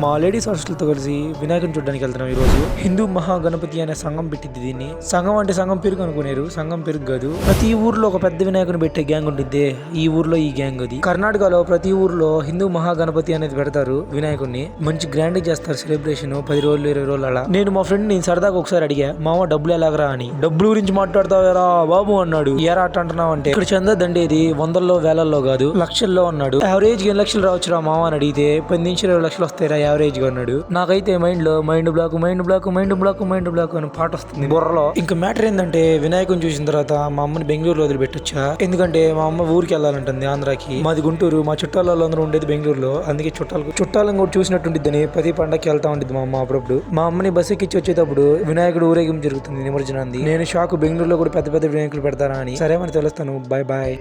మా లేడీస్ హాస్టల్తో కలిసి వినాయకుని చూడడానికి వెళ్తున్నాం ఈ రోజు. హిందూ మహాగణపతి అనే సంఘం పెట్టింది దీన్ని. సంఘం అంటే సంఘం పెరుగు అనుకునేరు, సంఘం పెరుగు కాదు. ప్రతి ఊర్లో ఒక పెద్ద వినాయకుని పెట్టే గ్యాంగ్ ఉంటుంది. ఈ ఊర్లో ఈ గ్యాంగ్ అది. కర్ణాటకలో ప్రతి ఊర్లో హిందూ మహాగణపతి అనేది పెడతారు. వినాయకుడిని మంచి గ్రాండ్ చేస్తారు సెలబ్రేషన్. 10 రోజులు 20 రోజులు అలా. నేను మా ఫ్రెండ్ ని సరదాగా ఒకసారి అడిగా, మామ డబ్బులు ఎలాగరా అని. డబ్బుల గురించి మాట్లాడతావేరా బాబు అన్నాడు. ఏరా అట్ట అంటున్నావు అంటే, ఇక్కడ చందా దండేది వందల్లో వేలల్లో కాదు, లక్షల్లో అన్నాడు. యావరేజ్ 8 లక్షలు రావచ్చురా మామ అని అడిగితే 10 నుంచి 20 లక్షలు వస్తాయిరా యావరేజ్ గా అన్నాడు. నాకైతే మైండ్ బ్లాక్ అని పాట వస్తుంది బుర్రలో. ఇంకా మ్యాటర్ ఏంటంటే, వినాయకుని చూసిన తర్వాత మా అమ్మని బెంగళూరులో వదిలిపెట్టొచ్చా. ఎందుకంటే మా అమ్మ ఊరికి వెళ్ళాలంటుంది ఆంధ్రాకి. మాది గుంటూరు, మా చుట్టాలలో అందరూ ఉండేది బెంగళూరులో. అందుకే చుట్టాలను కూడా చూసినట్టుండిద్దని ప్రతి పండగకి వెళ్తా ఉంటుంది మా అమ్మ అప్పుడప్పుడు. మా అమ్మని బస్సు ఎక్కిచ్చి వచ్చేటప్పుడు వినాయకుడు ఊరేగింపు జరుగుతుంది నిమజ్జనాన్ని. నేను షాక్, బెంగళూరులో కూడా పెద్ద పెద్ద వినాయకులు పెడతారా అని. సరే మరి తెలుస్తాను, బాయ్ బాయ్.